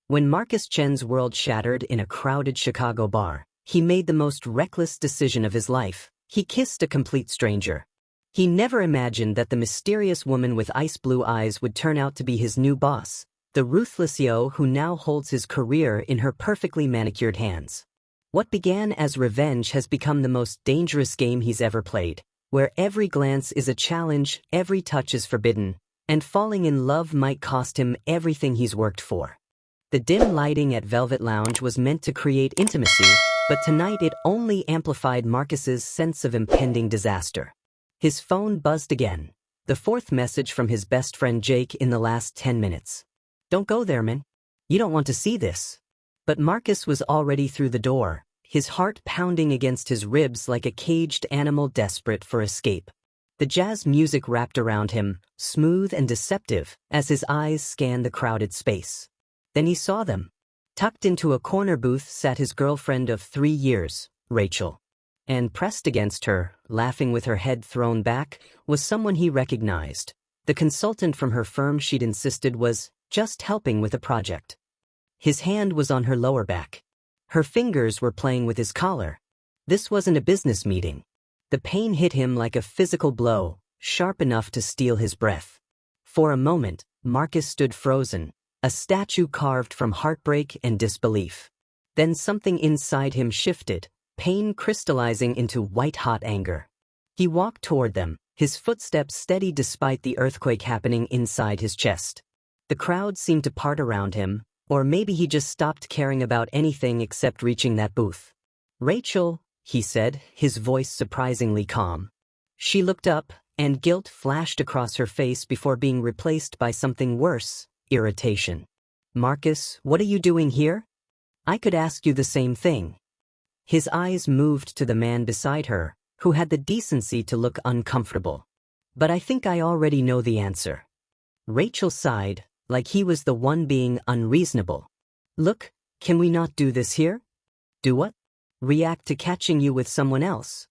When Marcus Chen's world shattered in a crowded Chicago bar, he made the most reckless decision of his life. He kissed a complete stranger. He never imagined that the mysterious woman with ice-blue eyes would turn out to be his new boss, the ruthless yo who now holds his career in her perfectly manicured hands. What began as revenge has become the most dangerous game he's ever played, where every glance is a challenge, every touch is forbidden, and falling in love might cost him everything he's worked for. The dim lighting at Velvet Lounge was meant to create intimacy, but tonight it only amplified Marcus's sense of impending disaster. His phone buzzed again, the fourth message from his best friend Jake in the last 10 minutes. "Don't go there, man. You don't want to see this." But Marcus was already through the door, his heart pounding against his ribs like a caged animal desperate for escape. The jazz music wrapped around him, smooth and deceptive, as his eyes scanned the crowded space. Then he saw them. Tucked into a corner booth sat his girlfriend of 3 years, Rachel. And pressed against her, laughing with her head thrown back, was someone he recognized, the consultant from her firm she'd insisted was just helping with a project. His hand was on her lower back. Her fingers were playing with his collar. This wasn't a business meeting. The pain hit him like a physical blow, sharp enough to steal his breath. For a moment, Marcus stood frozen, a statue carved from heartbreak and disbelief. Then something inside him shifted, pain crystallizing into white-hot anger. He walked toward them, his footsteps steady despite the earthquake happening inside his chest. The crowd seemed to part around him, or maybe he just stopped caring about anything except reaching that booth. "Rachel," he said, his voice surprisingly calm. She looked up, and guilt flashed across her face before being replaced by something worse, irritation. "Marcus, what are you doing here? I could ask you the same thing." His eyes moved to the man beside her, who had the decency to look uncomfortable. "But I think I already know the answer." Rachel sighed, like he was the one being unreasonable. "Look, can we not do this here?" "Do what?" "React to catching you with someone else."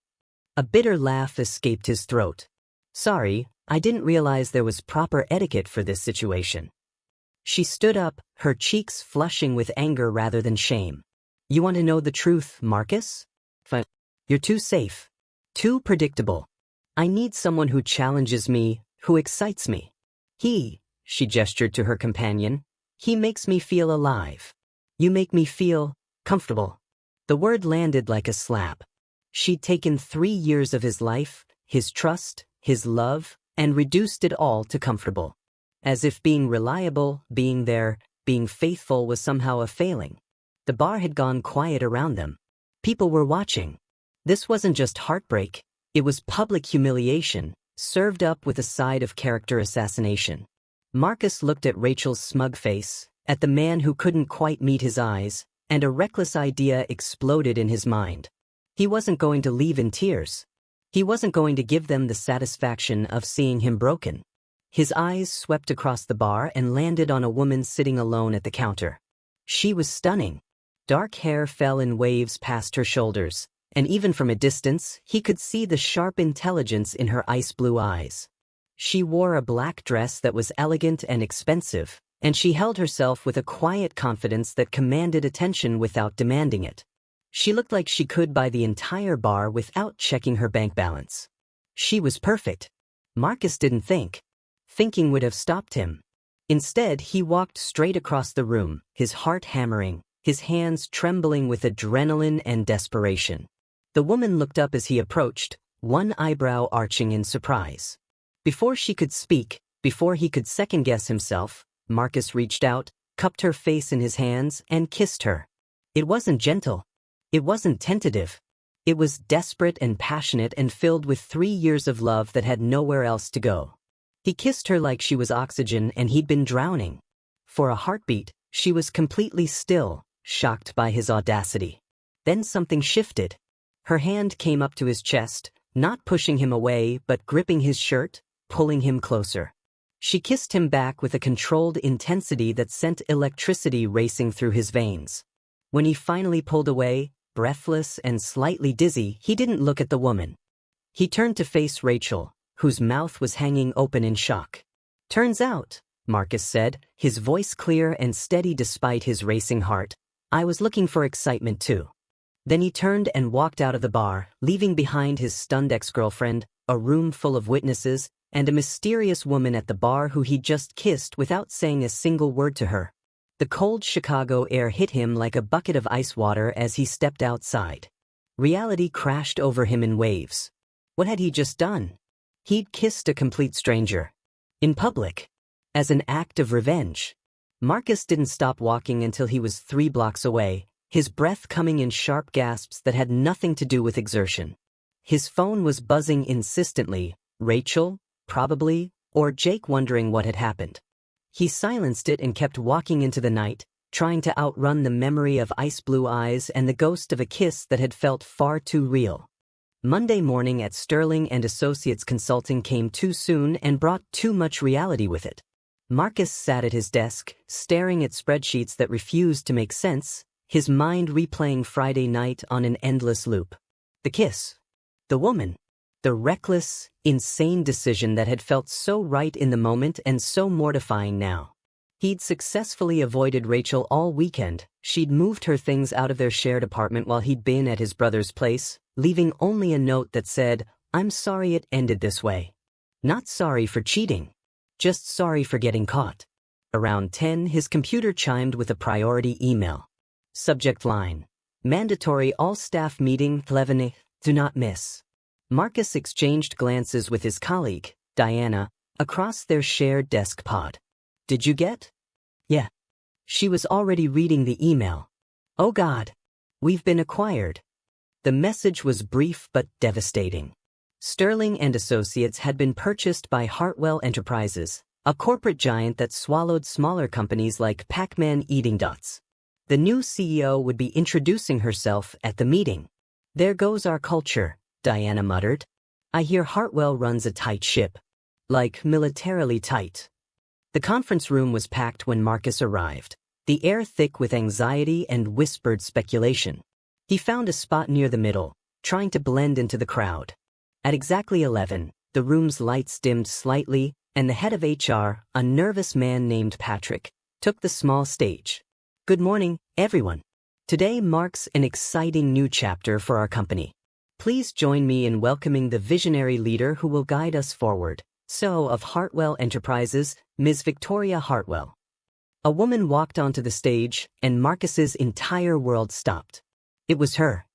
A bitter laugh escaped his throat. "Sorry, I didn't realize there was proper etiquette for this situation." She stood up, her cheeks flushing with anger rather than shame. "You want to know the truth, Marcus? Fine. You're too safe. Too predictable. I need someone who challenges me, who excites me. She gestured to her companion, he makes me feel alive. You make me feel comfortable." The word landed like a slap. She'd taken 3 years of his life, his trust, his love, and reduced it all to comfortable. As if being reliable, being there, being faithful was somehow a failing. The bar had gone quiet around them. People were watching. This wasn't just heartbreak, it was public humiliation, served up with a side of character assassination. Marcus looked at Rachel's smug face, at the man who couldn't quite meet his eyes, and a reckless idea exploded in his mind. He wasn't going to leave in tears. He wasn't going to give them the satisfaction of seeing him broken. His eyes swept across the bar and landed on a woman sitting alone at the counter. She was stunning. Dark hair fell in waves past her shoulders, and even from a distance, he could see the sharp intelligence in her ice-blue eyes. She wore a black dress that was elegant and expensive, and she held herself with a quiet confidence that commanded attention without demanding it. She looked like she could buy the entire bar without checking her bank balance. She was perfect. Marcus didn't think. Thinking would have stopped him. Instead, he walked straight across the room, his heart hammering, his hands trembling with adrenaline and desperation. The woman looked up as he approached, one eyebrow arching in surprise. Before she could speak, before he could second-guess himself, Marcus reached out, cupped her face in his hands, and kissed her. It wasn't gentle. It wasn't tentative. It was desperate and passionate and filled with 3 years of love that had nowhere else to go. He kissed her like she was oxygen and he'd been drowning. For a heartbeat, she was completely still, shocked by his audacity. Then something shifted. Her hand came up to his chest, not pushing him away but gripping his shirt, pulling him closer. She kissed him back with a controlled intensity that sent electricity racing through his veins. When he finally pulled away, breathless and slightly dizzy, he didn't look at the woman. He turned to face Rachel, whose mouth was hanging open in shock. "Turns out," Marcus said, his voice clear and steady despite his racing heart. "I was looking for excitement too." Then he turned and walked out of the bar, leaving behind his stunned ex-girlfriend, a room full of witnesses, and a mysterious woman at the bar who he'd just kissed without saying a single word to her. The cold Chicago air hit him like a bucket of ice water as he stepped outside. Reality crashed over him in waves. What had he just done? He'd kissed a complete stranger. In public. As an act of revenge. Marcus didn't stop walking until he was 3 blocks away, his breath coming in sharp gasps that had nothing to do with exertion. His phone was buzzing insistently, Rachel, probably, or Jake wondering what had happened. He silenced it and kept walking into the night, trying to outrun the memory of ice blue eyes and the ghost of a kiss that had felt far too real. Monday morning at Sterling and Associates Consulting came too soon and brought too much reality with it. Marcus sat at his desk, staring at spreadsheets that refused to make sense, his mind replaying Friday night on an endless loop. The kiss. The woman. The reckless, insane decision that had felt so right in the moment and so mortifying now. He'd successfully avoided Rachel all weekend. She'd moved her things out of their shared apartment while he'd been at his brother's place, leaving only a note that said, "I'm sorry it ended this way. Not sorry for cheating. Just sorry for getting caught." Around 10, his computer chimed with a priority email. Subject line: "Mandatory all-staff meeting 11th, do not miss." Marcus exchanged glances with his colleague, Diana, across their shared desk pod. "Did you get?" "Yeah." She was already reading the email. "Oh God. We've been acquired." The message was brief but devastating. Sterling and Associates had been purchased by Hartwell Enterprises, a corporate giant that swallowed smaller companies like Pac-Man eating dots. The new CEO would be introducing herself at the meeting. "There goes our culture," Diana muttered. "I hear Hartwell runs a tight ship. Like militarily tight." The conference room was packed when Marcus arrived, the air thick with anxiety and whispered speculation. He found a spot near the middle, trying to blend into the crowd. At exactly 11, the room's lights dimmed slightly, and the head of HR, a nervous man named Patrick, took the small stage. "Good morning, everyone. Today marks an exciting new chapter for our company. Please join me in welcoming the visionary leader who will guide us forward. So, of Hartwell Enterprises, Ms. Victoria Hartwell." A woman walked onto the stage, and Marcus's entire world stopped. It was her.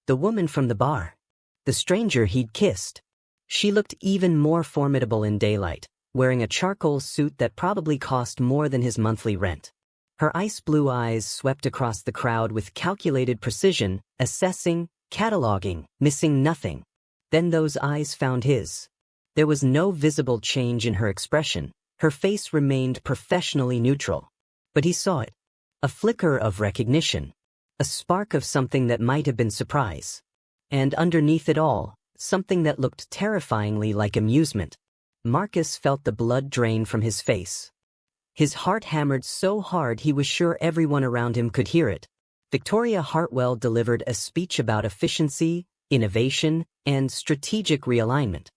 The woman from the bar. The stranger he'd kissed. She looked even more formidable in daylight, wearing a charcoal suit that probably cost more than his monthly rent. Her ice blue eyes swept across the crowd with calculated precision, assessing, cataloging, missing nothing. Then those eyes found his. There was no visible change in her expression. Her face remained professionally neutral. But he saw it. A flicker of recognition. A spark of something that might have been surprise. And underneath it all, something that looked terrifyingly like amusement. Marcus felt the blood drain from his face. His heart hammered so hard he was sure everyone around him could hear it. Victoria Hartwell delivered a speech about efficiency, innovation, and strategic realignment.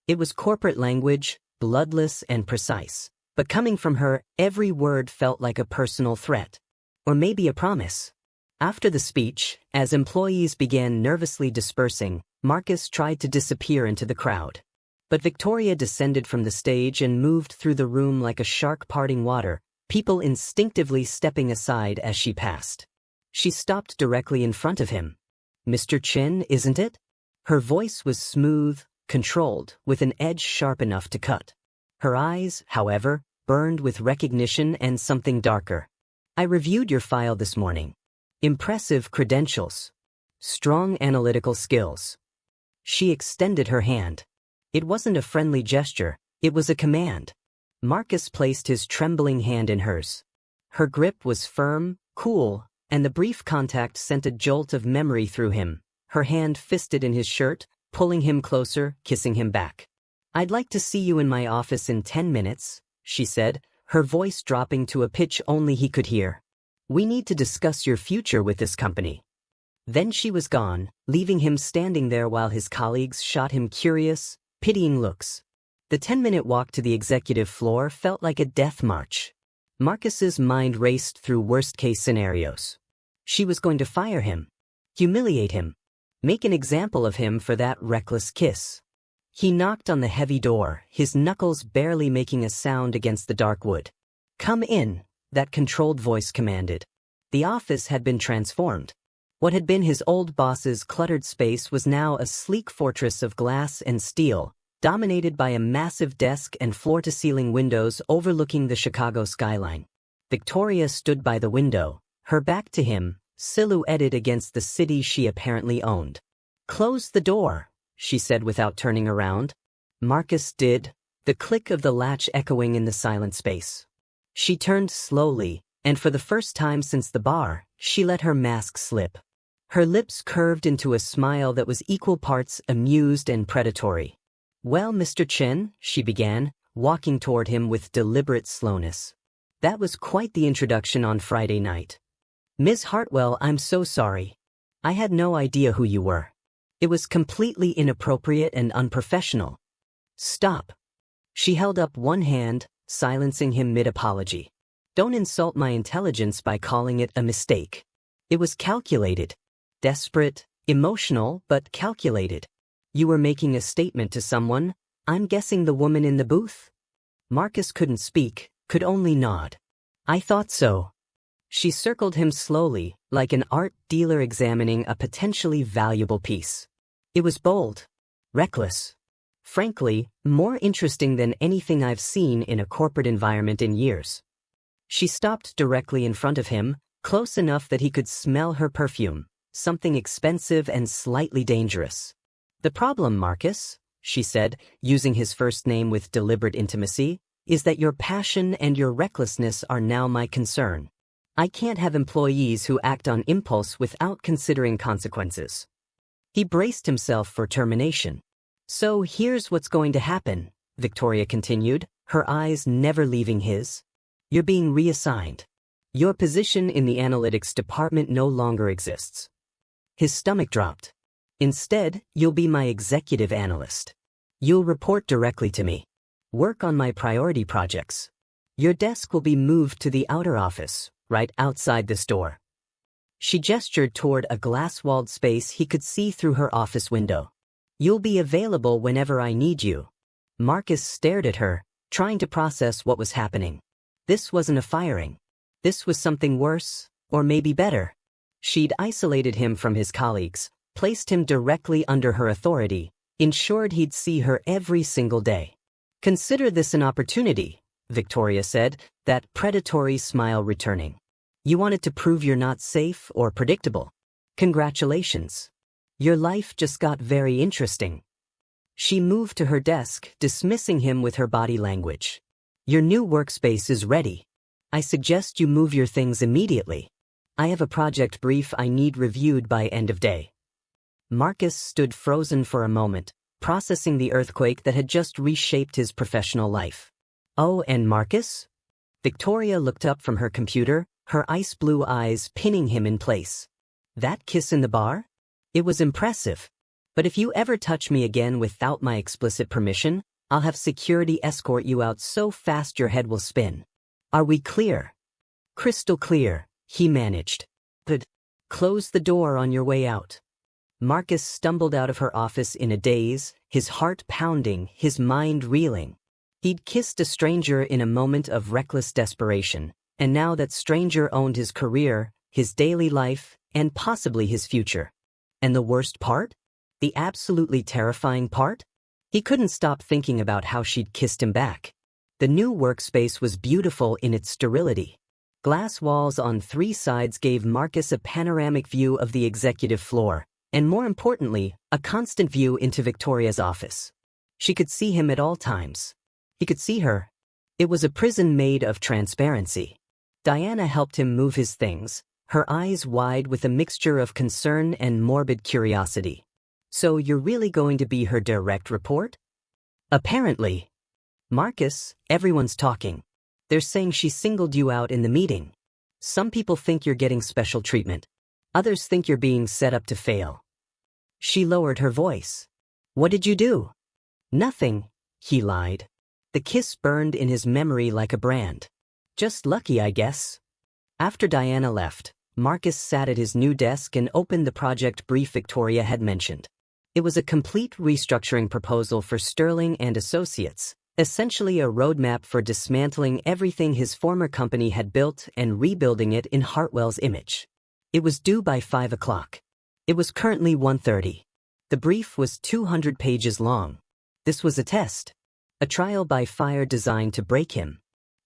It was corporate language, bloodless and precise. But coming from her, every word felt like a personal threat. Or maybe a promise. After the speech, as employees began nervously dispersing, Marcus tried to disappear into the crowd. But Victoria descended from the stage and moved through the room like a shark parting water, people instinctively stepping aside as she passed. She stopped directly in front of him. "Mr. Chen, isn't it?" Her voice was smooth, controlled, with an edge sharp enough to cut. Her eyes, however, burned with recognition and something darker. "I reviewed your file this morning. Impressive credentials. Strong analytical skills." She extended her hand. It wasn't a friendly gesture, it was a command. Marcus placed his trembling hand in hers. Her grip was firm, cool, and the brief contact sent a jolt of memory through him, her hand fisted in his shirt, pulling him closer, kissing him back. "I'd like to see you in my office in 10 minutes, she said, her voice dropping to a pitch only he could hear. "We need to discuss your future with this company." Then she was gone, leaving him standing there while his colleagues shot him curious, pitying looks. The 10-minute walk to the executive floor felt like a death march. Marcus's mind raced through worst-case scenarios. She was going to fire him, humiliate him, make an example of him for that reckless kiss. He knocked on the heavy door, his knuckles barely making a sound against the dark wood. "Come in," that controlled voice commanded. The office had been transformed. What had been his old boss's cluttered space was now a sleek fortress of glass and steel, dominated by a massive desk and floor-to-ceiling windows overlooking the Chicago skyline. Victoria stood by the window, her back to him, silhouetted against the city she apparently owned. "Close the door," she said without turning around. Marcus did, the click of the latch echoing in the silent space. She turned slowly, and for the first time since the bar, she let her mask slip. Her lips curved into a smile that was equal parts amused and predatory. "Well, Mr. Chen," she began, walking toward him with deliberate slowness. "That was quite the introduction on Friday night. Ms. Hartwell, I'm so sorry. I had no idea who you were. It was completely inappropriate and unprofessional." "Stop." She held up one hand, silencing him mid-apology. "Don't insult my intelligence by calling it a mistake. It was calculated. Desperate, emotional, but calculated. You were making a statement to someone, I'm guessing the woman in the booth?" Marcus couldn't speak, could only nod. "I thought so." She circled him slowly, like an art dealer examining a potentially valuable piece. "It was bold, reckless. Frankly, more interesting than anything I've seen in a corporate environment in years." She stopped directly in front of him, close enough that he could smell her perfume, something expensive and slightly dangerous. "The problem, Marcus," she said, using his first name with deliberate intimacy, "is that your passion and your recklessness are now my concern. I can't have employees who act on impulse without considering consequences." He braced himself for termination. "So here's what's going to happen," Victoria continued, her eyes never leaving his. "You're being reassigned. Your position in the analytics department no longer exists." His stomach dropped. "Instead, you'll be my executive analyst. You'll report directly to me. Work on my priority projects. Your desk will be moved to the outer office, right outside this door." She gestured toward a glass-walled space he could see through her office window. "You'll be available whenever I need you." Marcus stared at her, trying to process what was happening. This wasn't a firing. This was something worse, or maybe better. She'd isolated him from his colleagues, placed him directly under her authority, ensured he'd see her every single day. "Consider this an opportunity," Victoria said, that predatory smile returning. "You wanted to prove you're not safe or predictable. Congratulations. Your life just got very interesting." She moved to her desk, dismissing him with her body language. "Your new workspace is ready. I suggest you move your things immediately. I have a project brief I need reviewed by end of day." Marcus stood frozen for a moment, processing the earthquake that had just reshaped his professional life. "Oh, and Marcus?" Victoria looked up from her computer, her ice-blue eyes pinning him in place. "That kiss in the bar? It was impressive. But if you ever touch me again without my explicit permission, I'll have security escort you out so fast your head will spin. Are we clear?" "Crystal clear," he managed. "Good. Close the door on your way out." Marcus stumbled out of her office in a daze, his heart pounding, his mind reeling. He'd kissed a stranger in a moment of reckless desperation, and now that stranger owned his career, his daily life, and possibly his future. And the worst part? The absolutely terrifying part? He couldn't stop thinking about how she'd kissed him back. The new workspace was beautiful in its sterility. Glass walls on 3 sides gave Marcus a panoramic view of the executive floor, and more importantly, a constant view into Victoria's office. She could see him at all times. He could see her. It was a prison made of transparency. Diana helped him move his things, her eyes wide with a mixture of concern and morbid curiosity. "So you're really going to be her direct report?" "Apparently." "Marcus, everyone's talking. They're saying she singled you out in the meeting. Some people think you're getting special treatment. Others think you're being set up to fail." She lowered her voice. "What did you do?" "Nothing," he lied. The kiss burned in his memory like a brand. Just lucky, I guess. After Diana left, Marcus sat at his new desk and opened the project brief Victoria had mentioned. It was a complete restructuring proposal for Sterling and Associates, essentially a roadmap for dismantling everything his former company had built and rebuilding it in Hartwell's image. It was due by 5 o'clock. It was currently 1:30. The brief was 200 pages long. This was a test. A trial by fire designed to break him.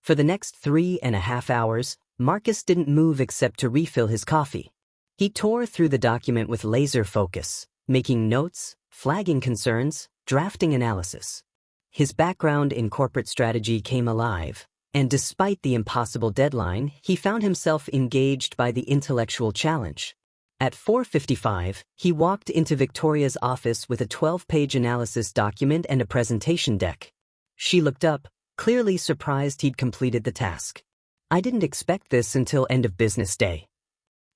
For the next 3.5 hours, Marcus didn't move except to refill his coffee. He tore through the document with laser focus, making notes, flagging concerns, drafting analysis. His background in corporate strategy came alive, and despite the impossible deadline, he found himself engaged by the intellectual challenge. At 4:55, he walked into Victoria's office with a 12-page analysis document and a presentation deck. She looked up, clearly surprised he'd completed the task. "I didn't expect this until end of business day."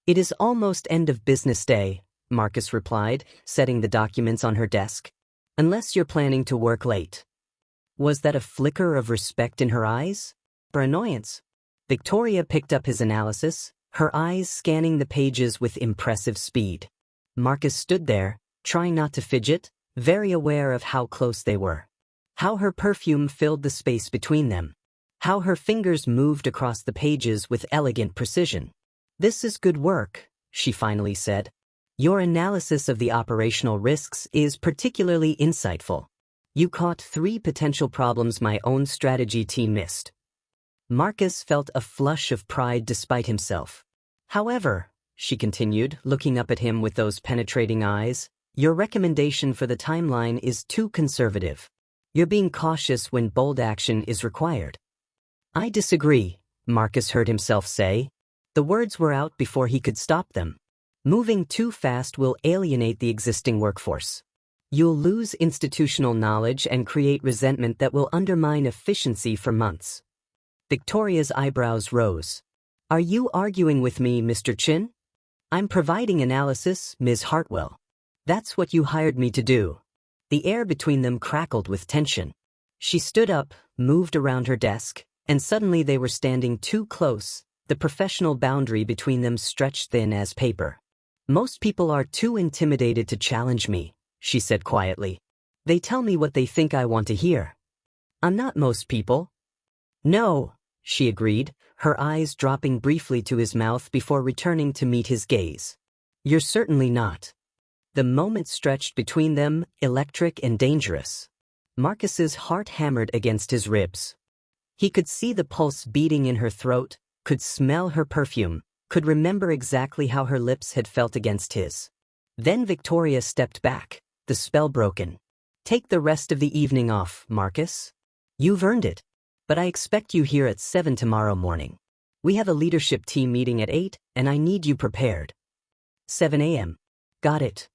"It is almost end of business day," Marcus replied, setting the documents on her desk. "Unless you're planning to work late." Was that a flicker of respect in her eyes? Or annoyance? Victoria picked up his analysis, her eyes scanning the pages with impressive speed. Marcus stood there, trying not to fidget, very aware of how close they were. How her perfume filled the space between them. How her fingers moved across the pages with elegant precision. "This is good work," she finally said. "Your analysis of the operational risks is particularly insightful. You caught 3 potential problems my own strategy team missed." Marcus felt a flush of pride despite himself. "However," she continued, looking up at him with those penetrating eyes, "your recommendation for the timeline is too conservative. You're being cautious when bold action is required." "I disagree," Marcus heard himself say. The words were out before he could stop them. "Moving too fast will alienate the existing workforce. You'll lose institutional knowledge and create resentment that will undermine efficiency for months." Victoria's eyebrows rose. "Are you arguing with me, Mr. Chen?" "I'm providing analysis, Ms. Hartwell. That's what you hired me to do." The air between them crackled with tension. She stood up, moved around her desk, and suddenly they were standing too close, the professional boundary between them stretched thin as paper. "Most people are too intimidated to challenge me," she said quietly. "They tell me what they think I want to hear." "I'm not most people." "No," she agreed, her eyes dropping briefly to his mouth before returning to meet his gaze. "You're certainly not." The moment stretched between them, electric and dangerous. Marcus's heart hammered against his ribs. He could see the pulse beating in her throat, could smell her perfume, could remember exactly how her lips had felt against his. Then Victoria stepped back, the spell broken. "Take the rest of the evening off, Marcus. You've earned it. But I expect you here at 7 tomorrow morning. We have a leadership team meeting at 8, and I need you prepared." 7 a.m. "Got it."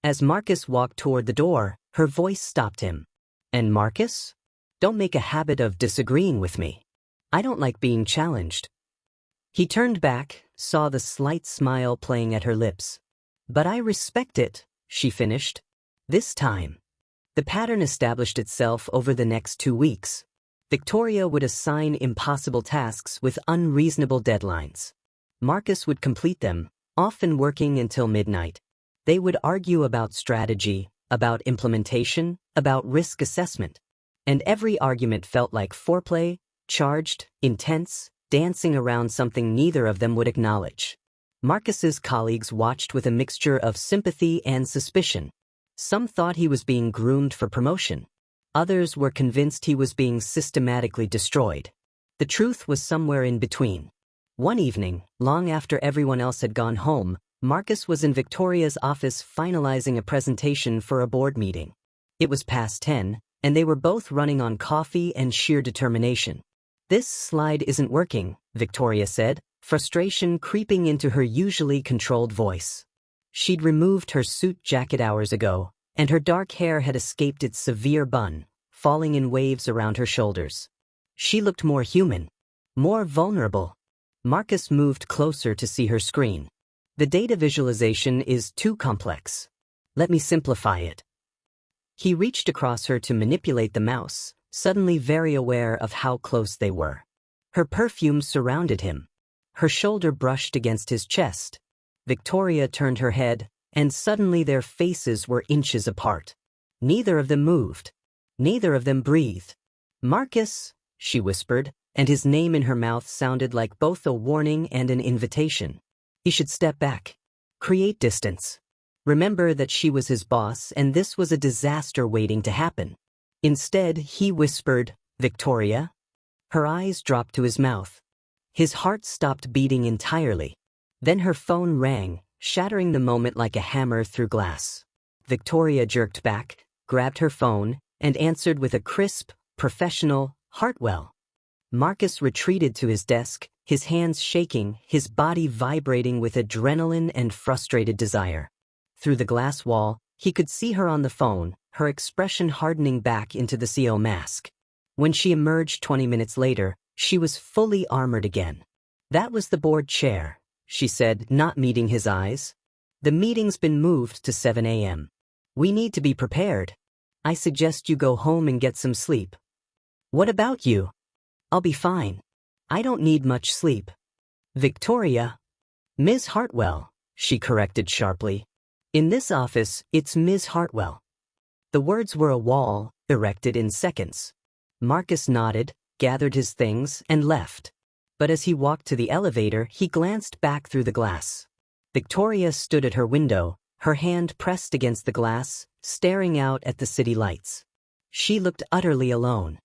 As Marcus walked toward the door, her voice stopped him. "And Marcus? Don't make a habit of disagreeing with me. I don't like being challenged." He turned back, saw the slight smile playing at her lips. "But I respect it," she finished. This time. The pattern established itself over the next 2 weeks. Victoria would assign impossible tasks with unreasonable deadlines. Marcus would complete them, often working until midnight. They would argue about strategy, about implementation, about risk assessment. And every argument felt like foreplay, charged, intense, dancing around something neither of them would acknowledge. Marcus's colleagues watched with a mixture of sympathy and suspicion. Some thought he was being groomed for promotion. Others were convinced he was being systematically destroyed. The truth was somewhere in between. One evening, long after everyone else had gone home, Marcus was in Victoria's office finalizing a presentation for a board meeting. It was past 10, and they were both running on coffee and sheer determination. "This slide isn't working," Victoria said, frustration creeping into her usually controlled voice. She'd removed her suit jacket hours ago, and her dark hair had escaped its severe bun, falling in waves around her shoulders. She looked more human, more vulnerable. Marcus moved closer to see her screen. "The data visualization is too complex. Let me simplify it." He reached across her to manipulate the mouse, suddenly very aware of how close they were. Her perfume surrounded him. Her shoulder brushed against his chest. Victoria turned her head, and suddenly their faces were inches apart. Neither of them moved. Neither of them breathed. "Marcus," she whispered, and his name in her mouth sounded like both a warning and an invitation. He should step back. Create distance. Remember that she was his boss and this was a disaster waiting to happen. Instead, he whispered, "Victoria?" Her eyes dropped to his mouth. His heart stopped beating entirely. Then her phone rang, shattering the moment like a hammer through glass. Victoria jerked back, grabbed her phone, and answered with a crisp, professional, "Hartwell." Marcus retreated to his desk, his hands shaking, his body vibrating with adrenaline and frustrated desire. Through the glass wall, he could see her on the phone, her expression hardening back into the CO mask. When she emerged 20 minutes later, she was fully armored again. "That was the board chair," she said, not meeting his eyes. "The meeting's been moved to 7 a.m. We need to be prepared. I suggest you go home and get some sleep." "What about you?" "I'll be fine. I don't need much sleep." "Victoria." "Ms. Hartwell," she corrected sharply. "In this office, it's Ms. Hartwell." The words were a wall, erected in seconds. Marcus nodded, gathered his things, and left. But as he walked to the elevator, he glanced back through the glass. Victoria stood at her window, her hand pressed against the glass, staring out at the city lights. She looked utterly alone.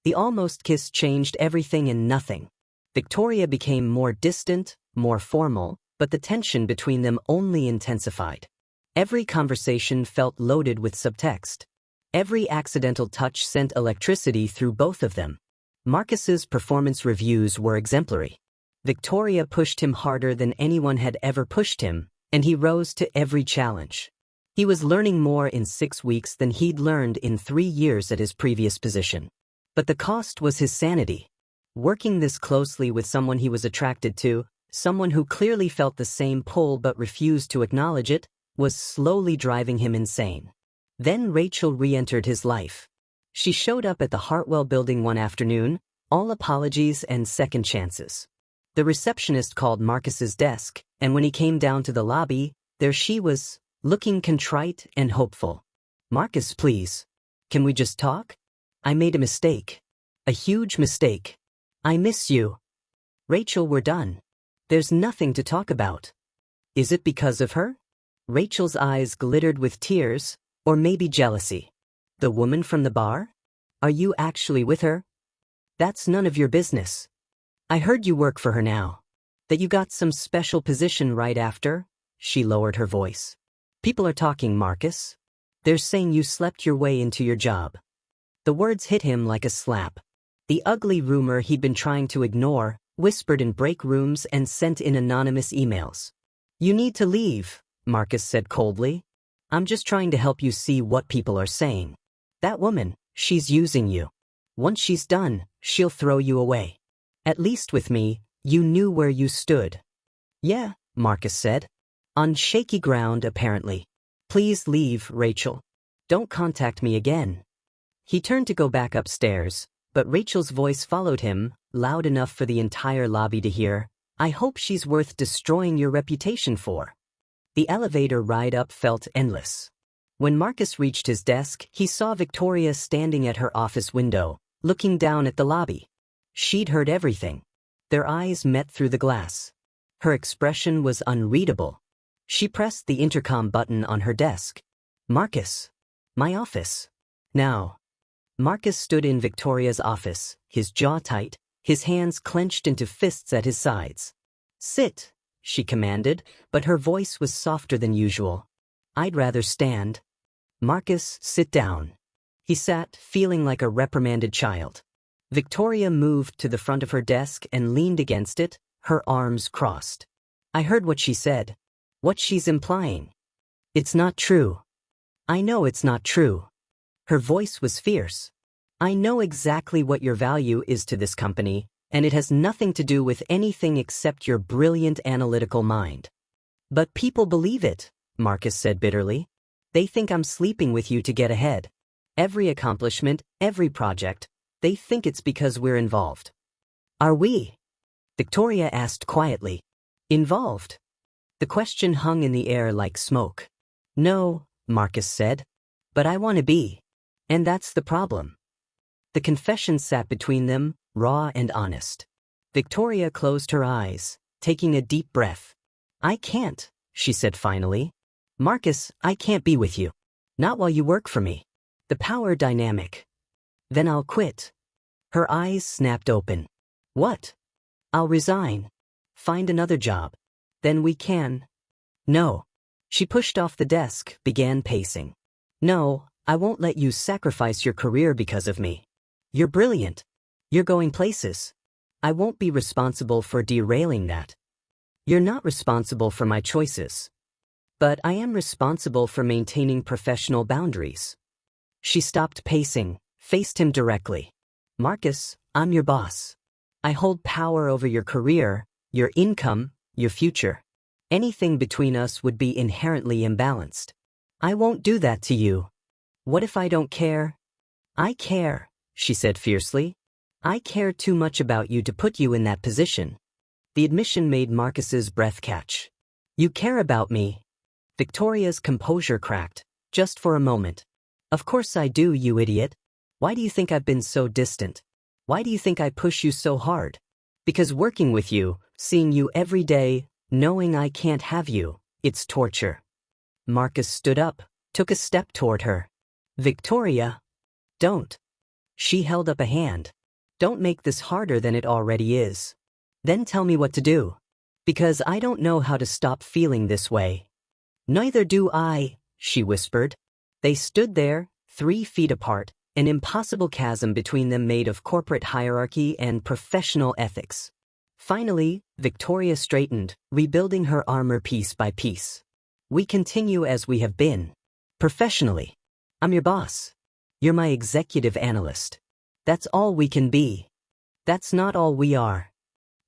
The almost kiss changed everything and nothing. Victoria became more distant, more formal, but the tension between them only intensified. Every conversation felt loaded with subtext. Every accidental touch sent electricity through both of them. Marcus's performance reviews were exemplary. Victoria pushed him harder than anyone had ever pushed him, and he rose to every challenge. He was learning more in 6 weeks than he'd learned in 3 years at his previous position. But the cost was his sanity. Working this closely with someone he was attracted to, someone who clearly felt the same pull but refused to acknowledge it, was slowly driving him insane. Then Rachel re-entered his life. She showed up at the Hartwell building one afternoon, all apologies and second chances. The receptionist called Marcus's desk, and when he came down to the lobby, there she was, looking contrite and hopeful. "Marcus, please. Can we just talk? I made a mistake. A huge mistake. I miss you." "Rachel, we're done. There's nothing to talk about." "Is it because of her?" Rachel's eyes glittered with tears, or maybe jealousy. "The woman from the bar? Are you actually with her?" "That's none of your business. I heard you work for her now. That you got some special position right after?" She lowered her voice. "People are talking, Marcus. They're saying you slept your way into your job." The words hit him like a slap. The ugly rumor he'd been trying to ignore, whispered in break rooms and sent in anonymous emails. "You need to leave," Marcus said coldly. "I'm just trying to help you see what people are saying. That woman, she's using you. Once she's done, she'll throw you away. At least with me, you knew where you stood." "Yeah," Marcus said. On shaky ground, apparently. "Please leave, Rachel. Don't contact me again." He turned to go back upstairs, but Rachel's voice followed him, loud enough for the entire lobby to hear. "I hope she's worth destroying your reputation for." The elevator ride up felt endless. When Marcus reached his desk, he saw Victoria standing at her office window, looking down at the lobby. She'd heard everything. Their eyes met through the glass. Her expression was unreadable. She pressed the intercom button on her desk. "Marcus. My office. Now." Marcus stood in Victoria's office, his jaw tight, his hands clenched into fists at his sides. "Sit," she commanded, but her voice was softer than usual. "I'd rather stand." "Marcus, sit down." He sat, feeling like a reprimanded child. Victoria moved to the front of her desk and leaned against it, her arms crossed. "I heard what she said. What she's implying. It's not true." "I know it's not true." Her voice was fierce. "I know exactly what your value is to this company, and it has nothing to do with anything except your brilliant analytical mind." "But people believe it," Marcus said bitterly. "They think I'm sleeping with you to get ahead. Every accomplishment, every project, they think it's because we're involved. Are we? Victoria asked quietly. Involved? The question hung in the air like smoke. No, Marcus said. But I want to be. And that's the problem. The confession sat between them, raw and honest. Victoria closed her eyes, taking a deep breath. I can't, she said finally. Marcus, I can't be with you. Not while you work for me. The power dynamic. Then I'll quit. Her eyes snapped open. What? I'll resign. Find another job. Then we can. No. She pushed off the desk, began pacing. No, I won't let you sacrifice your career because of me. You're brilliant. You're going places. I won't be responsible for derailing that. You're not responsible for my choices. But I am responsible for maintaining professional boundaries. She stopped pacing, faced him directly. Marcus, I'm your boss. I hold power over your career, your income, your future. Anything between us would be inherently imbalanced. I won't do that to you. What if I don't care? I care, she said fiercely. I care too much about you to put you in that position. The admission made Marcus's breath catch. You care about me. Victoria's composure cracked, just for a moment. Of course I do, you idiot. Why do you think I've been so distant? Why do you think I push you so hard? Because working with you, seeing you every day, knowing I can't have you, it's torture. Marcus stood up, took a step toward her. Victoria, don't. She held up a hand. Don't make this harder than it already is. Then tell me what to do. Because I don't know how to stop feeling this way. Neither do I, she whispered. They stood there, 3 feet apart, an impossible chasm between them made of corporate hierarchy and professional ethics. Finally, Victoria straightened, rebuilding her armor piece by piece. We continue as we have been. Professionally. I'm your boss. You're my executive analyst. That's all we can be. That's not all we are.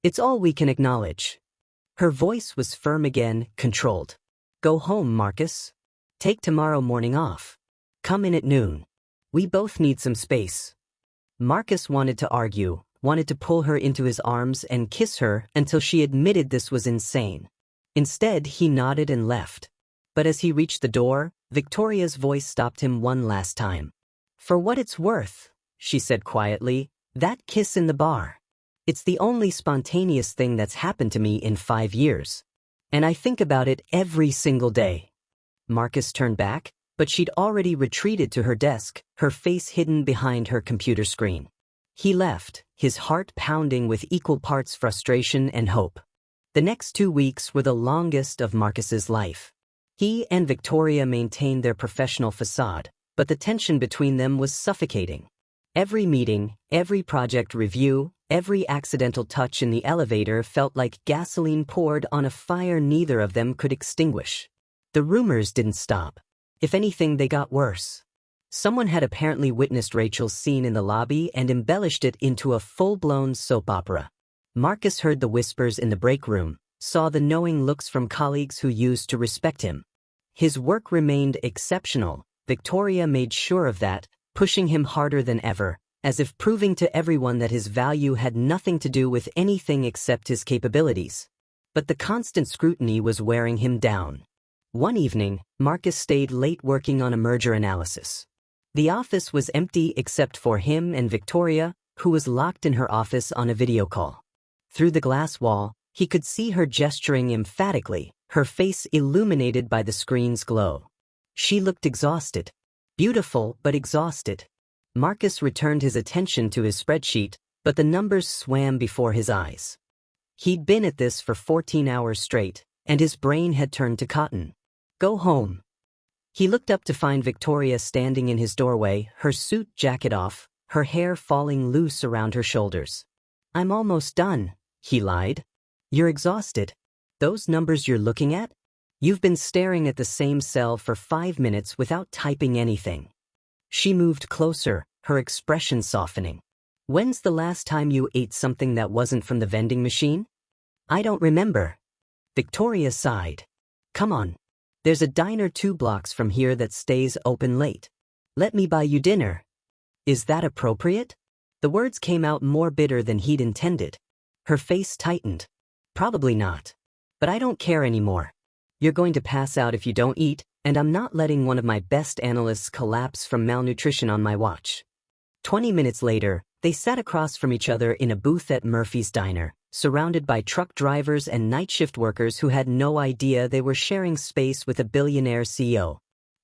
It's all we can acknowledge. Her voice was firm again, controlled. Go home, Marcus. Take tomorrow morning off. Come in at noon. We both need some space. Marcus wanted to argue, wanted to pull her into his arms and kiss her until she admitted this was insane. Instead, he nodded and left. But as he reached the door, Victoria's voice stopped him one last time. For what it's worth, she said quietly, that kiss in the bar. It's the only spontaneous thing that's happened to me in 5 years. And I think about it every single day. Marcus turned back, but she'd already retreated to her desk, her face hidden behind her computer screen. He left, his heart pounding with equal parts frustration and hope. The next 2 weeks were the longest of Marcus's life. He and Victoria maintained their professional facade, but the tension between them was suffocating. Every meeting, every project review, every accidental touch in the elevator felt like gasoline poured on a fire neither of them could extinguish. The rumors didn't stop. If anything, they got worse. Someone had apparently witnessed Rachel's scene in the lobby and embellished it into a full-blown soap opera. Marcus heard the whispers in the break room, saw the knowing looks from colleagues who used to respect him. His work remained exceptional. Victoria made sure of that, pushing him harder than ever, as if proving to everyone that his value had nothing to do with anything except his capabilities. But the constant scrutiny was wearing him down. One evening, Marcus stayed late working on a merger analysis. The office was empty except for him and Victoria, who was locked in her office on a video call. Through the glass wall, he could see her gesturing emphatically, her face illuminated by the screen's glow. She looked exhausted. Beautiful, but exhausted. Marcus returned his attention to his spreadsheet, but the numbers swam before his eyes. He'd been at this for 14 hours straight, and his brain had turned to cotton. Go home. He looked up to find Victoria standing in his doorway, her suit jacket off, her hair falling loose around her shoulders. I'm almost done, he lied. You're exhausted. Those numbers you're looking at? You've been staring at the same cell for 5 minutes without typing anything. She moved closer, her expression softening. When's the last time you ate something that wasn't from the vending machine? I don't remember. Victoria sighed. Come on. There's a diner 2 blocks from here that stays open late. Let me buy you dinner. Is that appropriate? The words came out more bitter than he'd intended. Her face tightened. Probably not. But I don't care anymore. You're going to pass out if you don't eat, and I'm not letting one of my best analysts collapse from malnutrition on my watch. 20 minutes later, they sat across from each other in a booth at Murphy's Diner, surrounded by truck drivers and night shift workers who had no idea they were sharing space with a billionaire CEO.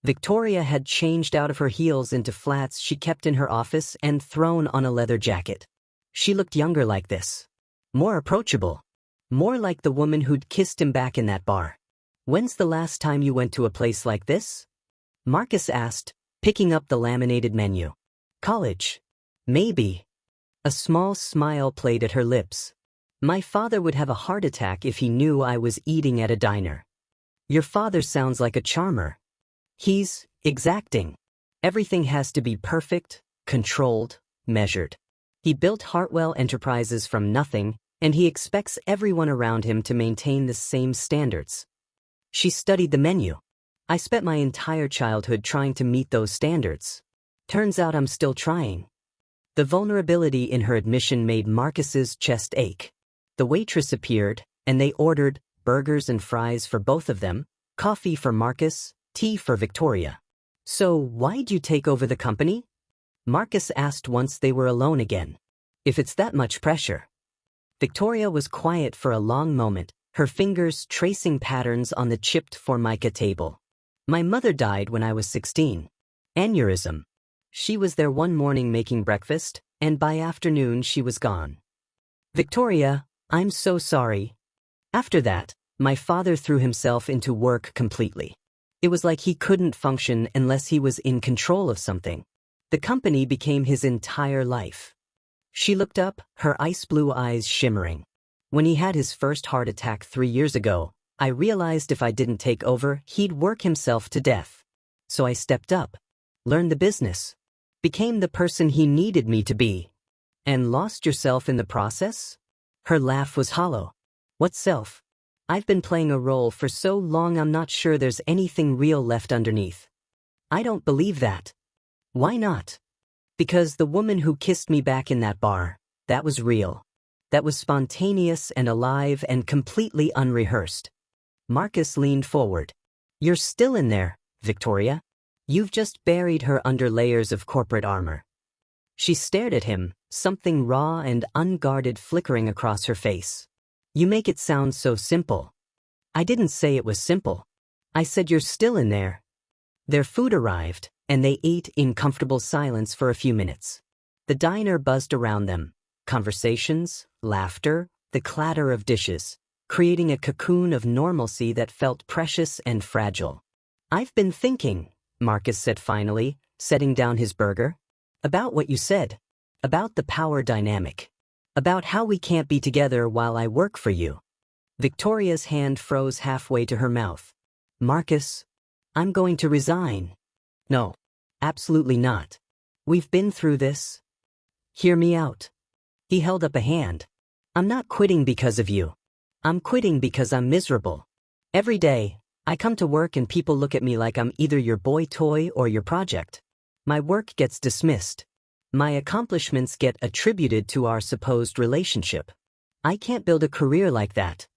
Victoria had changed out of her heels into flats she kept in her office and thrown on a leather jacket. She looked younger like this. More approachable. More like the woman who'd kissed him back in that bar. When's the last time you went to a place like this? Marcus asked, picking up the laminated menu. College. Maybe. A small smile played at her lips. My father would have a heart attack if he knew I was eating at a diner. Your father sounds like a charmer. He's exacting. Everything has to be perfect, controlled, measured. He built Hartwell Enterprises from nothing, and he expects everyone around him to maintain the same standards. She studied the menu. I spent my entire childhood trying to meet those standards. Turns out I'm still trying. The vulnerability in her admission made Marcus's chest ache. The waitress appeared, and they ordered burgers and fries for both of them, coffee for Marcus, tea for Victoria. So why'd you take over the company? Marcus asked once they were alone again. If it's that much pressure. Victoria was quiet for a long moment, her fingers tracing patterns on the chipped formica table. My mother died when I was 16. Aneurysm. She was there one morning making breakfast, and by afternoon she was gone. Victoria, I'm so sorry. After that, my father threw himself into work completely. It was like he couldn't function unless he was in control of something. The company became his entire life. She looked up, her ice blue eyes shimmering. When he had his first heart attack 3 years ago, I realized if I didn't take over, he'd work himself to death. So I stepped up, learned the business, became the person he needed me to be. And lost yourself in the process? Her laugh was hollow. What self? I've been playing a role for so long I'm not sure there's anything real left underneath. I don't believe that. Why not? Because the woman who kissed me back in that bar, that was real. That was spontaneous and alive and completely unrehearsed. Marcus leaned forward. You're still in there, Victoria. You've just buried her under layers of corporate armor. She stared at him, something raw and unguarded flickering across her face. You make it sound so simple. I didn't say it was simple. I said you're still in there. Their food arrived, and they ate in comfortable silence for a few minutes. The diner buzzed around them. Conversations, laughter, the clatter of dishes, creating a cocoon of normalcy that felt precious and fragile. I've been thinking, Marcus said finally, setting down his burger, about what you said, about the power dynamic, about how we can't be together while I work for you. Victoria's hand froze halfway to her mouth. Marcus, I'm going to resign. No, absolutely not. We've been through this. Hear me out. He held up a hand. I'm not quitting because of you. I'm quitting because I'm miserable. Every day, I come to work and people look at me like I'm either your boy toy or your project. My work gets dismissed. My accomplishments get attributed to our supposed relationship. I can't build a career like that.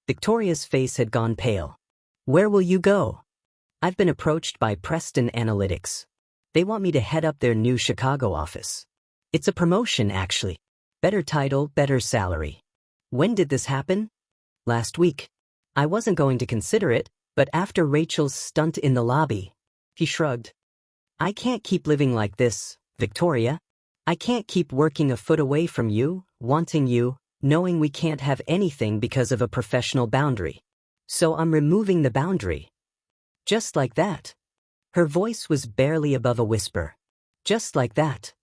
Victoria's face had gone pale. Where will you go? I've been approached by Preston Analytics. They want me to head up their new Chicago office. It's a promotion, actually. Better title, better salary. When did this happen? Last week. I wasn't going to consider it, but after Rachel's stunt in the lobby, he shrugged. I can't keep living like this, Victoria. I can't keep working a foot away from you, wanting you, knowing we can't have anything because of a professional boundary. So I'm removing the boundary. Just like that. Her voice was barely above a whisper. Just like that.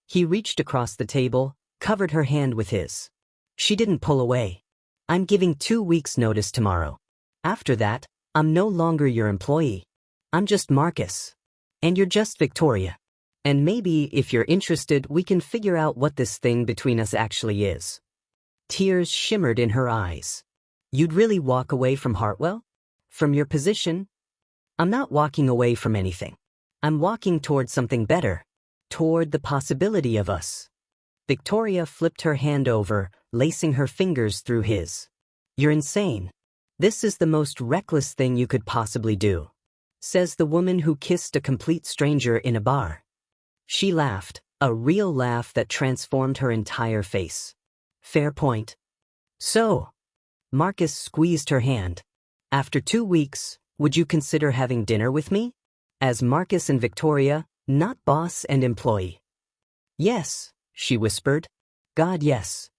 He reached across the table, covered her hand with his. She didn't pull away. I'm giving 2 weeks' notice tomorrow. After that, I'm no longer your employee. I'm just Marcus. And you're just Victoria. And maybe, if you're interested, we can figure out what this thing between us actually is. Tears shimmered in her eyes. You'd really walk away from Hartwell? From your position? I'm not walking away from anything. I'm walking toward something better. Toward the possibility of us. Victoria flipped her hand over, lacing her fingers through his. You're insane. This is the most reckless thing you could possibly do. Says the woman who kissed a complete stranger in a bar. She laughed, a real laugh that transformed her entire face. Fair point. So. Marcus squeezed her hand. After 2 weeks, would you consider having dinner with me? As Marcus and Victoria, not boss and employee. Yes, she whispered. God, yes.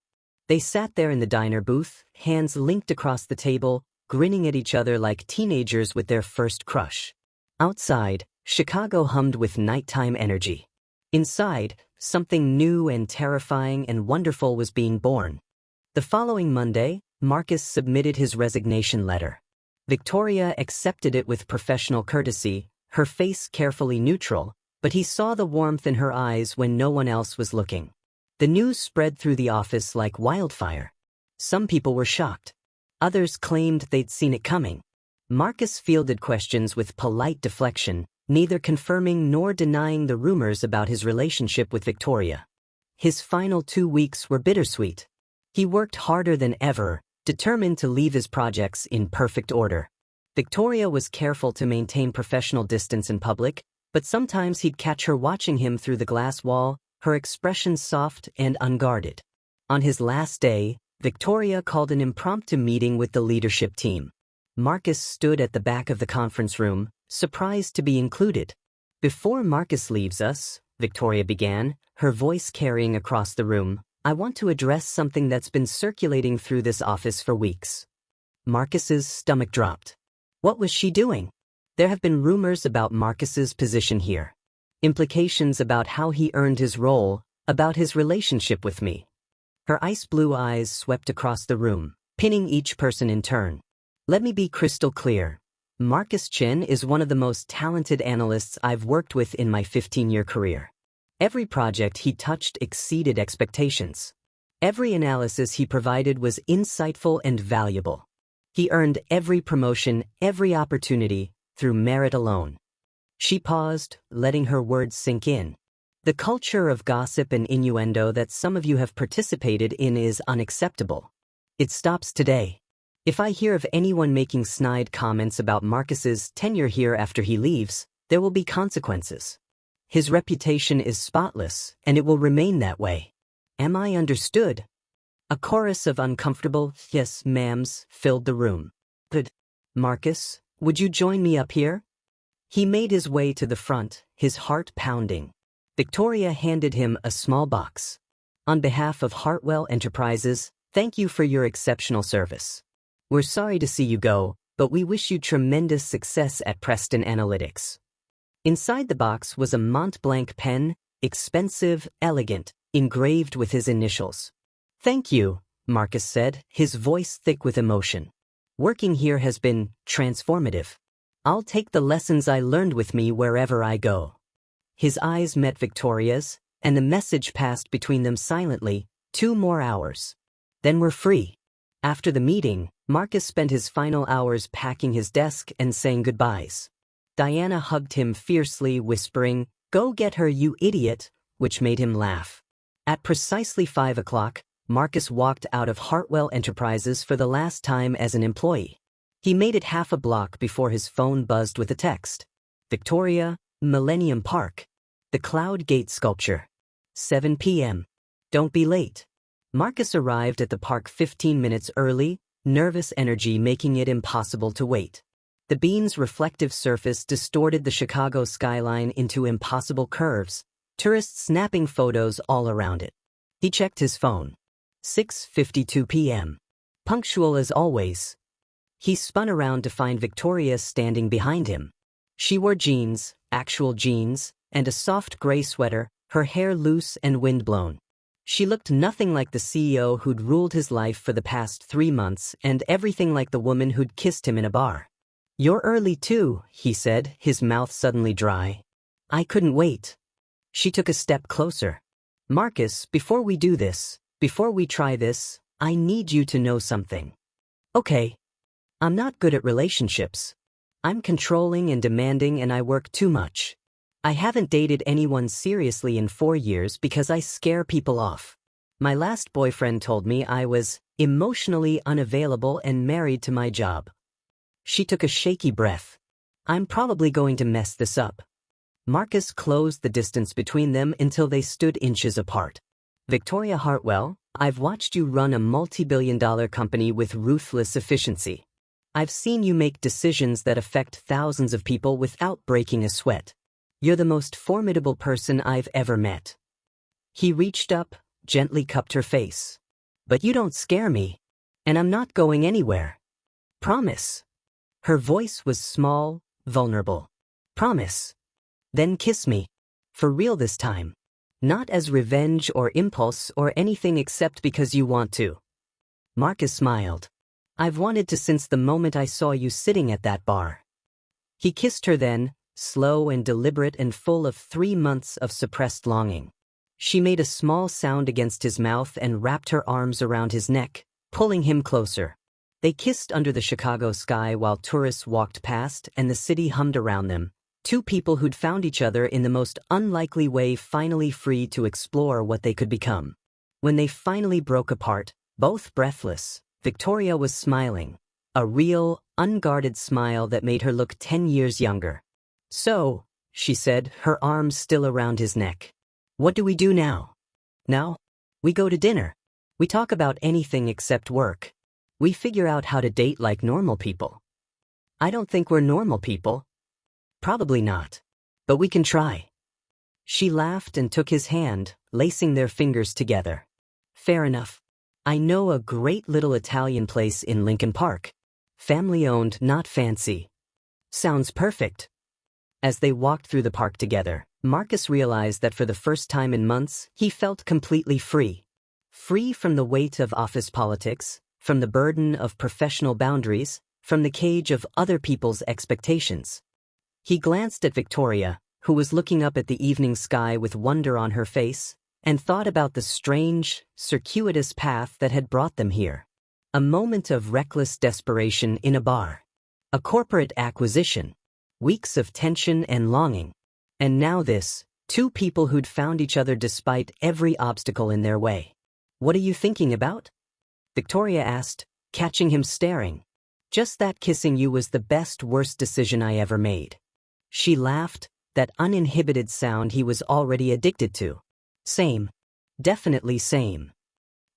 They sat there in the diner booth, hands linked across the table, grinning at each other like teenagers with their first crush. Outside, Chicago hummed with nighttime energy. Inside, something new and terrifying and wonderful was being born. The following Monday, Marcus submitted his resignation letter. Victoria accepted it with professional courtesy, her face carefully neutral, but he saw the warmth in her eyes when no one else was looking. The news spread through the office like wildfire. Some people were shocked. Others claimed they'd seen it coming. Marcus fielded questions with polite deflection, neither confirming nor denying the rumors about his relationship with Victoria. His final 2 weeks were bittersweet. He worked harder than ever, determined to leave his projects in perfect order. Victoria was careful to maintain professional distance in public, but sometimes he'd catch her watching him through the glass wall, her expression soft and unguarded. On his last day, Victoria called an impromptu meeting with the leadership team. Marcus stood at the back of the conference room, surprised to be included. Before Marcus leaves us, Victoria began, her voice carrying across the room, I want to address something that's been circulating through this office for weeks. Marcus's stomach dropped. What was she doing? There have been rumors about Marcus's position here. Implications about how he earned his role, about his relationship with me. Her ice blue eyes swept across the room, pinning each person in turn. Let me be crystal clear. Marcus Chen is one of the most talented analysts I've worked with in my 15-year career. Every project he touched exceeded expectations. Every analysis he provided was insightful and valuable. He earned every promotion, every opportunity, through merit alone. She paused, letting her words sink in. The culture of gossip and innuendo that some of you have participated in is unacceptable. It stops today. If I hear of anyone making snide comments about Marcus's tenure here after he leaves, there will be consequences. His reputation is spotless, and it will remain that way. Am I understood? A chorus of uncomfortable yes ma'ams filled the room. Good. Marcus, would you join me up here? He made his way to the front, his heart pounding. Victoria handed him a small box. On behalf of Hartwell Enterprises, thank you for your exceptional service. We're sorry to see you go, but we wish you tremendous success at Preston Analytics. Inside the box was a Mont Blanc pen, expensive, elegant, engraved with his initials. Thank you, Marcus said, his voice thick with emotion. Working here has been transformative. I'll take the lessons I learned with me wherever I go. His eyes met Victoria's, and the message passed between them silently, 2 more hours. Then we're free. After the meeting, Marcus spent his final hours packing his desk and saying goodbyes. Diana hugged him fiercely, whispering, "Go get her, you idiot," which made him laugh. At precisely 5 o'clock, Marcus walked out of Hartwell Enterprises for the last time as an employee. He made it half a block before his phone buzzed with a text. Victoria, Millennium Park. The Cloud Gate Sculpture. 7 p.m. Don't be late. Marcus arrived at the park 15 minutes early, nervous energy making it impossible to wait. The bean's reflective surface distorted the Chicago skyline into impossible curves, tourists snapping photos all around it. He checked his phone. 6:52 p.m. Punctual as always. He spun around to find Victoria standing behind him. She wore jeans, actual jeans, and a soft gray sweater, her hair loose and windblown. She looked nothing like the CEO who'd ruled his life for the past 3 months and everything like the woman who'd kissed him in a bar. You're early too, he said, his mouth suddenly dry. I couldn't wait. She took a step closer. Marcus, before we do this, before we try this, I need you to know something. Okay. I'm not good at relationships. I'm controlling and demanding and I work too much. I haven't dated anyone seriously in 4 years because I scare people off. My last boyfriend told me I was emotionally unavailable and married to my job. She took a shaky breath. I'm probably going to mess this up. Marcus closed the distance between them until they stood inches apart. Victoria Hartwell, I've watched you run a multi-billion-dollar company with ruthless efficiency. I've seen you make decisions that affect thousands of people without breaking a sweat. You're the most formidable person I've ever met. He reached up, gently cupped her face. But you don't scare me. And I'm not going anywhere. Promise. Her voice was small, vulnerable. Promise. Then kiss me. For real this time. Not as revenge or impulse or anything except because you want to. Marcus smiled. I've wanted to since the moment I saw you sitting at that bar. He kissed her then, slow and deliberate and full of 3 months of suppressed longing. She made a small sound against his mouth and wrapped her arms around his neck, pulling him closer. They kissed under the Chicago sky while tourists walked past and the city hummed around them. Two people who'd found each other in the most unlikely way, finally free to explore what they could become. When they finally broke apart, both breathless, Victoria was smiling. A real, unguarded smile that made her look 10 years younger. So, she said, her arms still around his neck. What do we do now? Now? We go to dinner. We talk about anything except work. We figure out how to date like normal people. I don't think we're normal people. Probably not. But we can try. She laughed and took his hand, lacing their fingers together. Fair enough. I know a great little Italian place in Lincoln Park. Family-owned, not fancy. Sounds perfect. As they walked through the park together, Marcus realized that for the first time in months, he felt completely free. Free from the weight of office politics, from the burden of professional boundaries, from the cage of other people's expectations. He glanced at Victoria, who was looking up at the evening sky with wonder on her face, and thought about the strange, circuitous path that had brought them here. A moment of reckless desperation in a bar. A corporate acquisition. Weeks of tension and longing. And now this, two people who'd found each other despite every obstacle in their way. What are you thinking about? Victoria asked, catching him staring. Just that kissing you was the best, worst decision I ever made. She laughed, that uninhibited sound he was already addicted to. Same. Definitely same.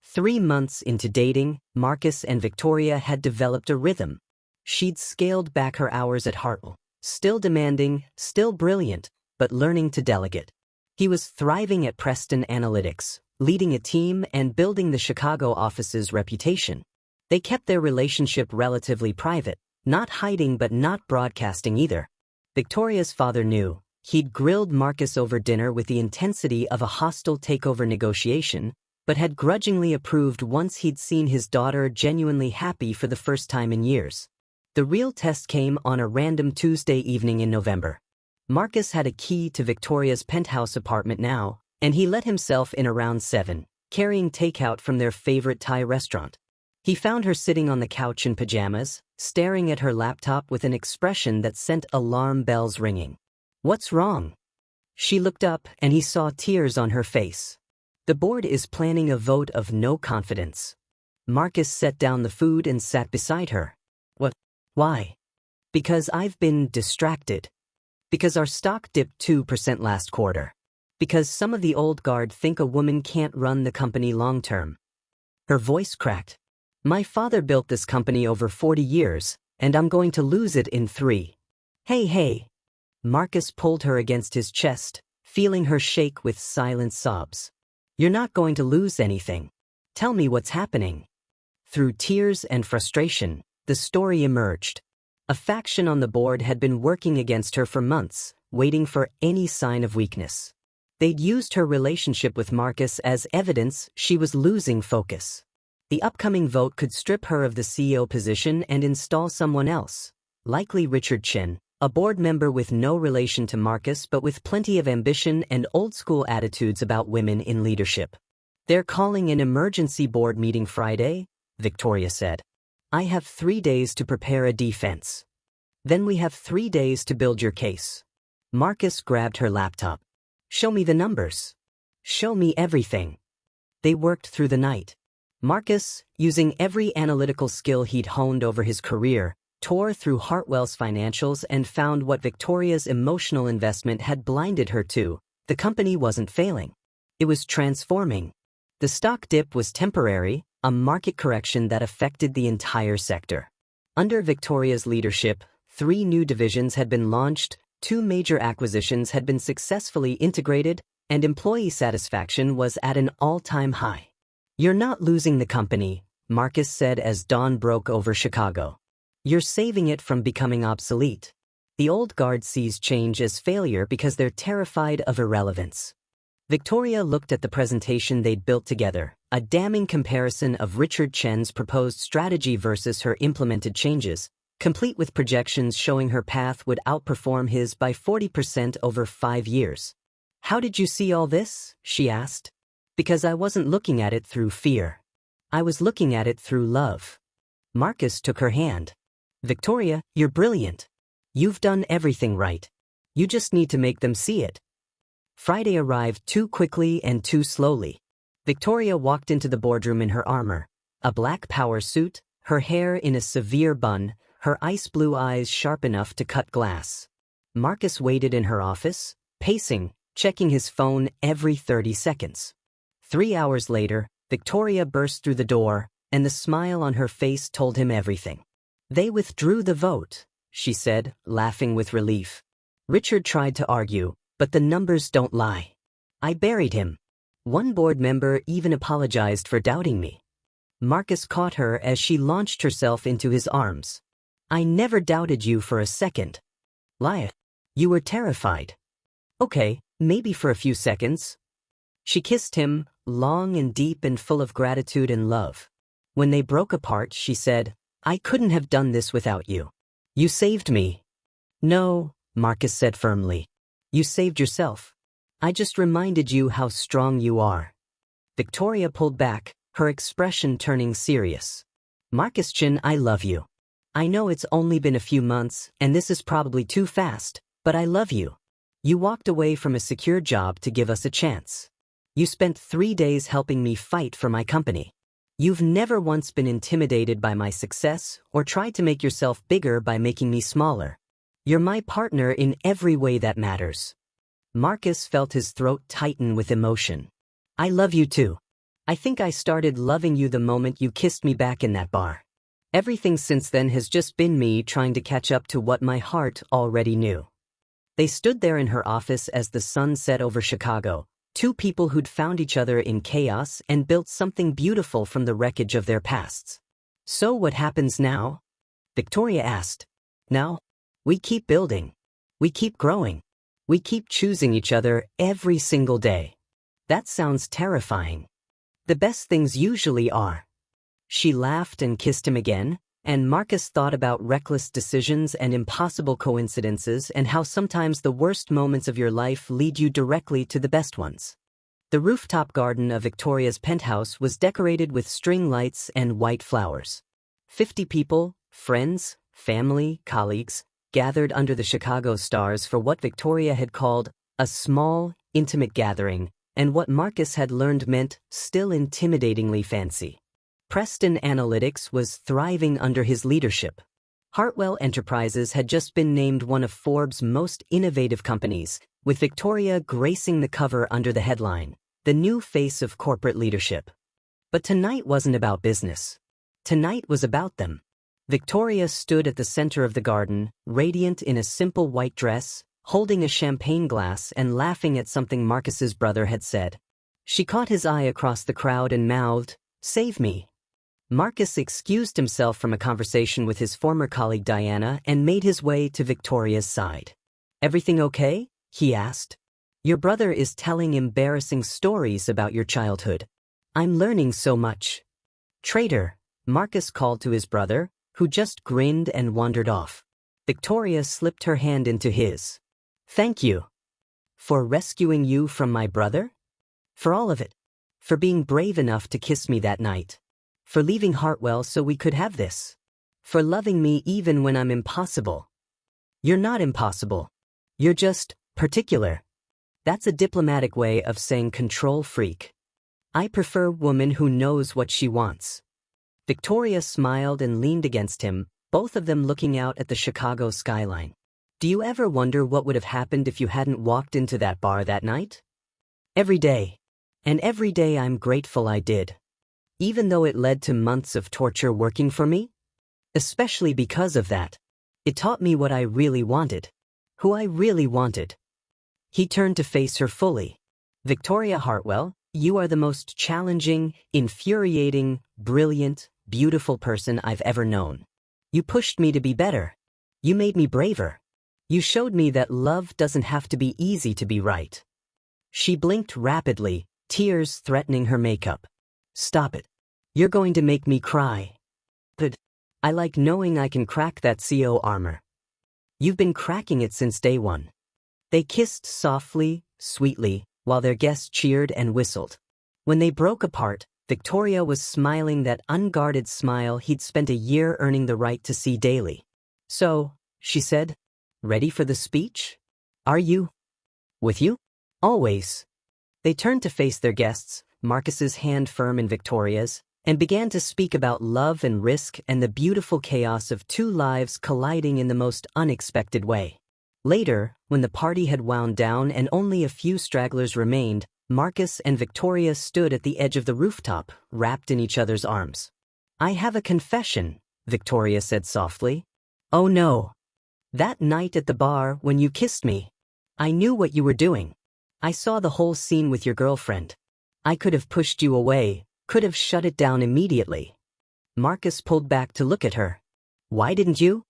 3 months into dating, Marcus and Victoria had developed a rhythm. She'd scaled back her hours at Hartwell, still demanding, still brilliant, but learning to delegate. He was thriving at Preston Analytics, leading a team and building the Chicago office's reputation. They kept their relationship relatively private, not hiding but not broadcasting either. Victoria's father knew. He'd grilled Marcus over dinner with the intensity of a hostile takeover negotiation, but had grudgingly approved once he'd seen his daughter genuinely happy for the first time in years. The real test came on a random Tuesday evening in November. Marcus had a key to Victoria's penthouse apartment now, and he let himself in around 7, carrying takeout from their favorite Thai restaurant. He found her sitting on the couch in pajamas, staring at her laptop with an expression that sent alarm bells ringing. What's wrong? She looked up and he saw tears on her face. The board is planning a vote of no confidence. Marcus set down the food and sat beside her. What? Why? Because I've been distracted. Because our stock dipped 2% last quarter. Because some of the old guard think a woman can't run the company long term. Her voice cracked. My father built this company over 40 years, and I'm going to lose it in 3. Hey. Marcus pulled her against his chest, feeling her shake with silent sobs. You're not going to lose anything. Tell me what's happening. Through tears and frustration, the story emerged. A faction on the board had been working against her for months, waiting for any sign of weakness. They'd used her relationship with Marcus as evidence she was losing focus. The upcoming vote could strip her of the CEO position and install someone else, likely Richard Chen, a board member with no relation to Marcus but with plenty of ambition and old-school attitudes about women in leadership. They're calling an emergency board meeting Friday, Victoria said. I have 3 days to prepare a defense. Then we have 3 days to build your case. Marcus grabbed her laptop. Show me the numbers. Show me everything. They worked through the night. Marcus, using every analytical skill he'd honed over his career, tore through Hartwell's financials and found what Victoria's emotional investment had blinded her to. The company wasn't failing. It was transforming. The stock dip was temporary, a market correction that affected the entire sector. Under Victoria's leadership, 3 new divisions had been launched, 2 major acquisitions had been successfully integrated, and employee satisfaction was at an all-time high. You're not losing the company, Marcus said as dawn broke over Chicago. You're saving it from becoming obsolete. The old guard sees change as failure because they're terrified of irrelevance. Victoria looked at the presentation they'd built together, a damning comparison of Richard Chen's proposed strategy versus her implemented changes, complete with projections showing her path would outperform his by 40% over 5 years. How did you see all this? She asked. Because I wasn't looking at it through fear. I was looking at it through love. Marcus took her hand. Victoria, you're brilliant. You've done everything right. You just need to make them see it. Friday arrived too quickly and too slowly. Victoria walked into the boardroom in her armor, a black power suit, her hair in a severe bun, her ice blue eyes sharp enough to cut glass. Marcus waited in her office, pacing, checking his phone every 30 seconds. 3 hours later, Victoria burst through the door, and the smile on her face told him everything. They withdrew the vote, she said, laughing with relief. Richard tried to argue, but the numbers don't lie. I buried him. One board member even apologized for doubting me. Marcus caught her as she launched herself into his arms. I never doubted you for a second. Liar. You were terrified. Okay, maybe for a few seconds. She kissed him, long and deep and full of gratitude and love. When they broke apart, she said, I couldn't have done this without you. You saved me. No, Marcus said firmly. You saved yourself. I just reminded you how strong you are. Victoria pulled back, her expression turning serious. Marcus Chen, I love you. I know it's only been a few months, and this is probably too fast, but I love you. You walked away from a secure job to give us a chance. You spent 3 days helping me fight for my company. You've never once been intimidated by my success or tried to make yourself bigger by making me smaller. You're my partner in every way that matters. Marcus felt his throat tighten with emotion. I love you too. I think I started loving you the moment you kissed me back in that bar. Everything since then has just been me trying to catch up to what my heart already knew. They stood there in her office as the sun set over Chicago, 2 people who'd found each other in chaos and built something beautiful from the wreckage of their pasts. So what happens now? Victoria asked. Now? We keep building. We keep growing. We keep choosing each other every single day. That sounds terrifying. The best things usually are. She laughed and kissed him again, and Marcus thought about reckless decisions and impossible coincidences and how sometimes the worst moments of your life lead you directly to the best ones. The rooftop garden of Victoria's penthouse was decorated with string lights and white flowers. 50 people, friends, family, colleagues, gathered under the Chicago stars for what Victoria had called a small, intimate gathering, and what Marcus had learned meant still intimidatingly fancy. Preston Analytics was thriving under his leadership. Hartwell Enterprises had just been named one of Forbes' most innovative companies, with Victoria gracing the cover under the headline, The New Face of Corporate Leadership. But tonight wasn't about business. Tonight was about them. Victoria stood at the center of the garden, radiant in a simple white dress, holding a champagne glass and laughing at something Marcus's brother had said. She caught his eye across the crowd and mouthed, "Save me." Marcus excused himself from a conversation with his former colleague Diana and made his way to Victoria's side. "Everything okay?" he asked. "Your brother is telling embarrassing stories about your childhood. I'm learning so much." "Traitor," Marcus called to his brother, who just grinned and wandered off. Victoria slipped her hand into his. "Thank you. For rescuing you from my brother? For all of it. For being brave enough to kiss me that night. For leaving Hartwell so we could have this. For loving me even when I'm impossible. You're not impossible. You're just Particular. That's a diplomatic way of saying control freak. I prefer woman who knows what she wants. Victoria smiled and leaned against him, both of them looking out at the Chicago skyline. Do you ever wonder what would have happened if you hadn't walked into that bar that night? Every day. And every day I'm grateful I did. Even though it led to months of torture working for me? Especially because of that. It taught me what I really wanted. Who I really wanted. He turned to face her fully. Victoria Hartwell, you are the most challenging, infuriating, brilliant, beautiful person I've ever known. You pushed me to be better. You made me braver. You showed me that love doesn't have to be easy to be right. She blinked rapidly, tears threatening her makeup. Stop it. You're going to make me cry. But I like knowing I can crack that CO armor. You've been cracking it since day one. They kissed softly, sweetly, while their guests cheered and whistled. When they broke apart, Victoria was smiling that unguarded smile he'd spent a year earning the right to see daily. So, she said, ready for the speech? Are you? With you? Always. They turned to face their guests, Marcus's hand firm in Victoria's, and began to speak about love and risk and the beautiful chaos of two lives colliding in the most unexpected way. Later, when the party had wound down and only a few stragglers remained, Marcus and Victoria stood at the edge of the rooftop, wrapped in each other's arms. I have a confession, Victoria said softly. Oh no. That night at the bar when you kissed me, I knew what you were doing. I saw the whole scene with your girlfriend. I could have pushed you away, could have shut it down immediately. Marcus pulled back to look at her. Why didn't you?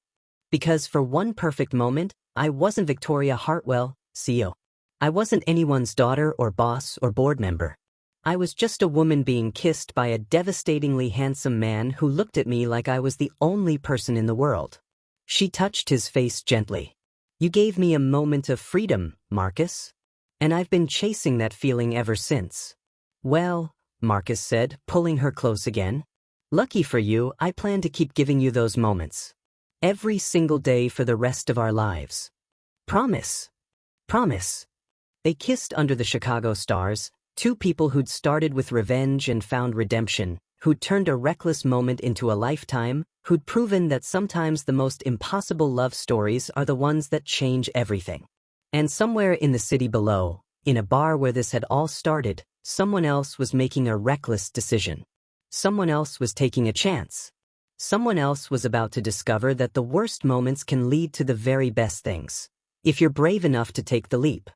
Because for one perfect moment, I wasn't Victoria Hartwell, CO. I wasn't anyone's daughter or boss or board member. I was just a woman being kissed by a devastatingly handsome man who looked at me like I was the only person in the world. She touched his face gently. You gave me a moment of freedom, Marcus. And I've been chasing that feeling ever since. Well, Marcus said, pulling her close again. Lucky for you, I plan to keep giving you those moments. Every single day for the rest of our lives. Promise. Promise. They kissed under the Chicago stars, two people who'd started with revenge and found redemption, who'd turned a reckless moment into a lifetime, who'd proven that sometimes the most impossible love stories are the ones that change everything. And somewhere in the city below, in a bar where this had all started, someone else was making a reckless decision. Someone else was taking a chance. Someone else was about to discover that the worst moments can lead to the very best things, if you're brave enough to take the leap.